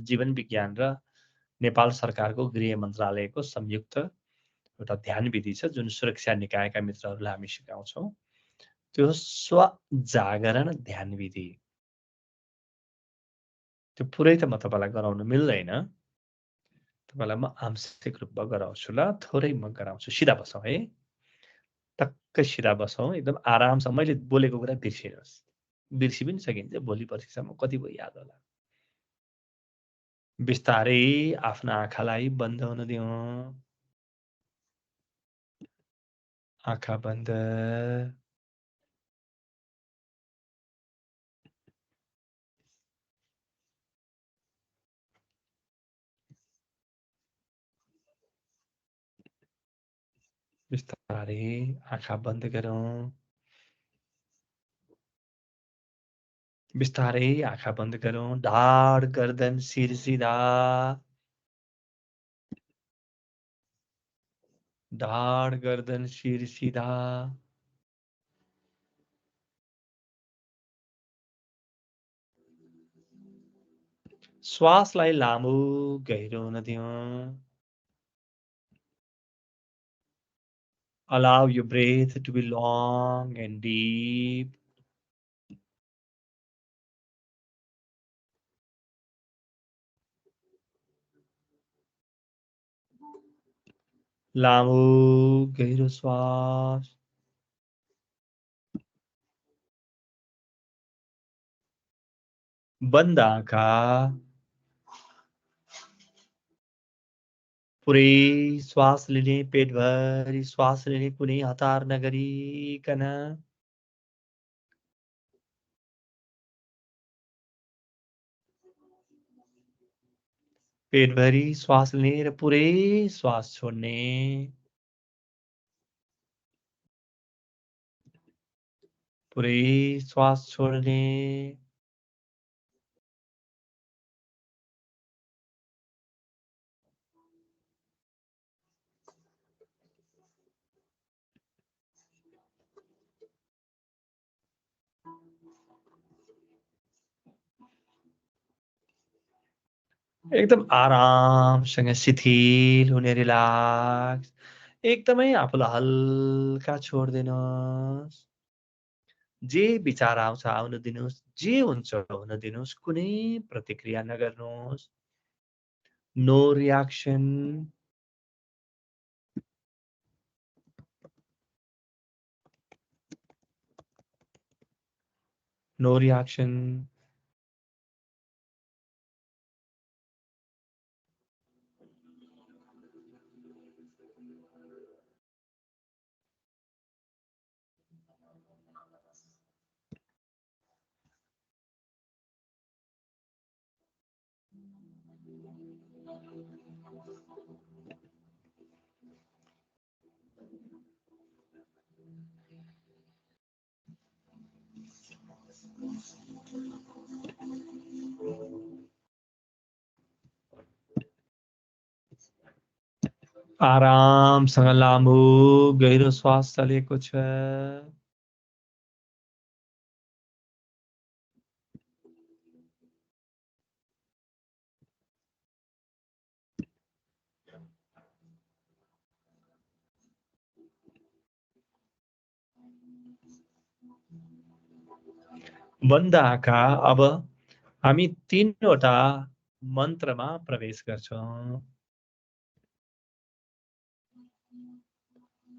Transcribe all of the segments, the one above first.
जीवन विज्ञान र नेपाल सरकारको गृह मन्त्रालयको संयुक्त एउटा ध्यान विधि छ जुन सुरक्षा निकायका मित्रहरूलाई हामी सिकाउँछौँ। त्यो स्वजागरण ध्यान विधि। त्यो पुरै त म तपाईँलाई गराउन मिल्दैन। तपाईँलाई म आंशिक रूपमा गराउँछु ल, थोरै म गराउँछु। सिधा बसौँ है, टक्कै सिधा बसौँ, एकदम आरामसँग। मैले बोलेको कुरा बिर्सिनुहोस्, बिर्सि पनि सकिन्छ, भोलि पर्सिसम्म कति भयो याद होला। बिस्तारै आफ्ना आँखालाई बन्द हुन दिउँ। आँखा बन्द। बिस्तारै आँखा बन्द गरौँ। बिस्तारै आँखा बन्द गरौँ। ढाड, गर्दन, शिर सिधा। ढाड, गर्दन, शिर सिधा। श्वासलाई लामो गहिरो हुन दिउँ। Allow your breath to be long and deep. लामो गहिरो श्वास। बन्द आँखा। पुरै श्वास लिने, पेटभरि श्वास लिने, कुनै हतार नगरिकन। पेटभरि श्वास लिने र पुरै श्वास छोड्ने। पुरै श्वास छोड्ने। एकदम आरामसँग शिथिल हुने, रिल्याक्स। एकदमै आफूलाई हल्का छोडिदिनुहोस्। जे विचार आउँछ आउन दिनुहोस्, जे हुन्छ हुन दिनुहोस्, कुनै प्रतिक्रिया नगर्नुहोस्। No reaction. No reaction. आरामसँग लामो गहिरो श्वास चलेको छ। बन्द आँखा। अब हामी 3वटा मन्त्रमा प्रवेश गर्छौं।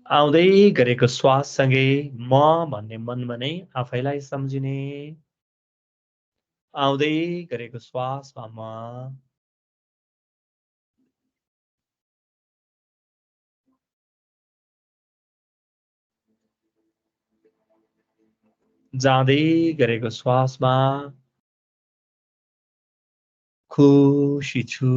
आउँदै गरेको श्वाससँगै म भन्ने मनमा नै आफैलाई सम्झिने। आउँदै गरेको श्वासमा म, जाँदै गरेको श्वासमा खुसी छु।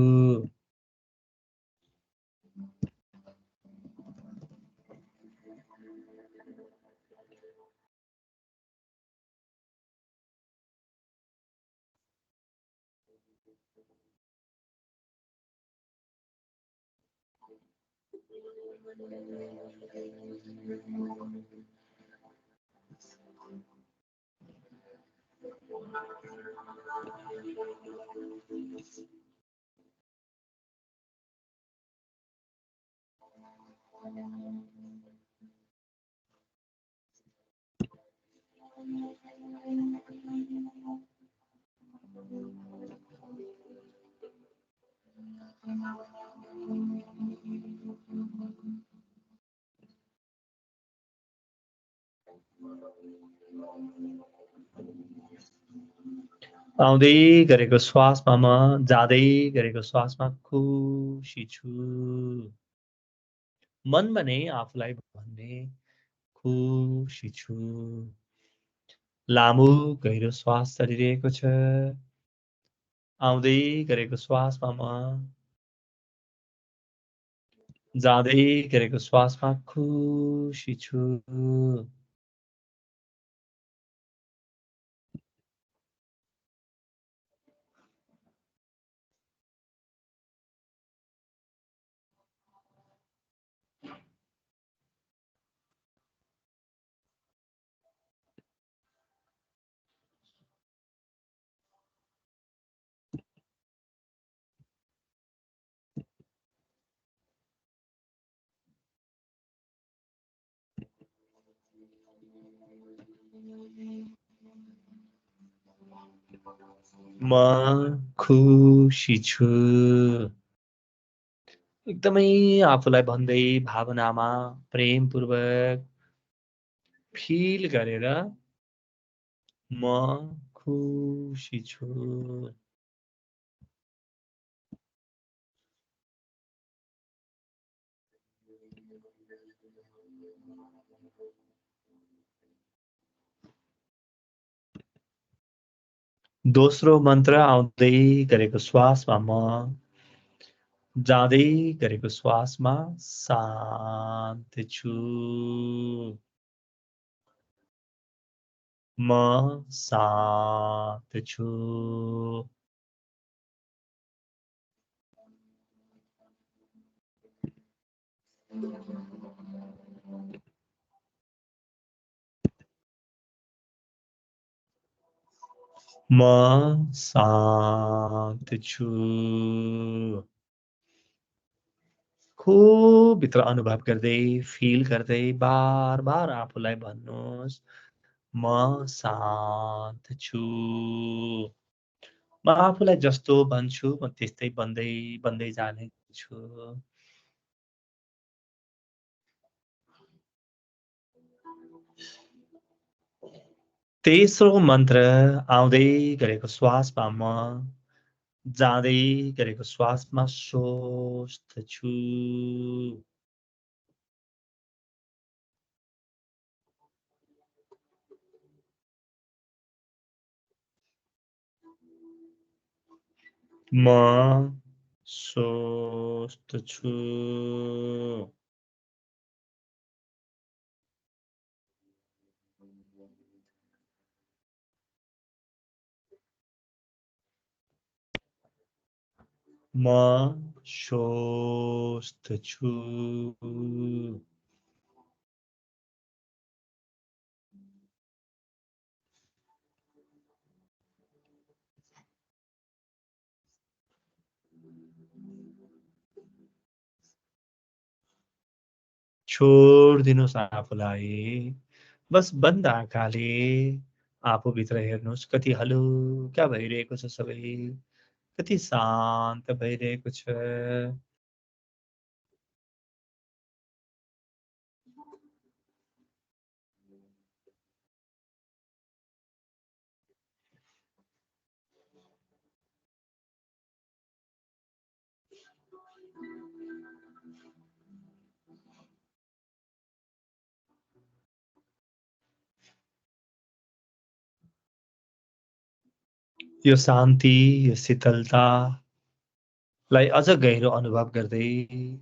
आउँदै गरेको श्वासमा म जाँदै गरेको श्वासमा खुसी छु। मनमा नै आफूलाई भन्ने खुसी छु। लामो गहिरो श्वास चलिरहेको छ। आउँदै गरेको श्वासमा म जाँदै गरेको श्वासमा खुसी छु। म खुसी छु। एकदमै आफूलाई भन्दै भावनामा प्रेमपूर्वक फिल गरेर म खुसी छु। दोस्रो मन्त्र आउँदै गरेको श्वासमा म जाँदै गरेको श्वासमा शान्त छु। म शान्त छु। म शान्त छु। खुब भित्र अनुभव गर्दै फिल गर्दै बार बार आफूलाई भन्नुहोस् म शान्त छु। म आफूलाई जस्तो भन्छु म त्यस्तै बन्दै बन्दै जानेछु। तेस्रो मन्त्र आउँदै गरेको श्वासमा म जाँदै गरेको श्वासमा स्वस्थ छु। म स्वस्थ छु। म स्वस्थ छु। छोडिदिनुहोस् आफूलाई। बस बन्द आँखाले आफूभित्र हेर्नुहोस् कति हलुका भइरहेको छ सबै, कति शान्त भइरहेको छ। यो शान्ति, यो शीतलतालाई अझ गहिरो अनुभव गर्दै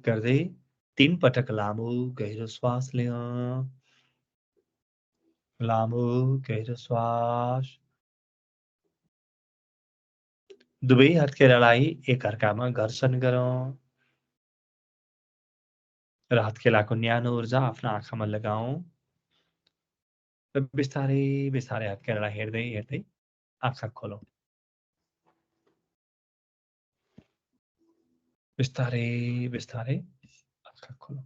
गर्दै 3 पटक लामो गहिरो श्वास लियो। लामो गहिरो श्वास। दुवै हत्केलालाई एक अर्कामा घर्षण गरौँ र हत्केलाको न्यानो ऊर्जा आफ्नो आँखामा लगाऊ र बिस्तारै बिस्तारै हत्केलालाई हेर्दै हेर्दै आँखा खोलौँ। बिस्तारै बिस्तारै आँखा खोलौँ।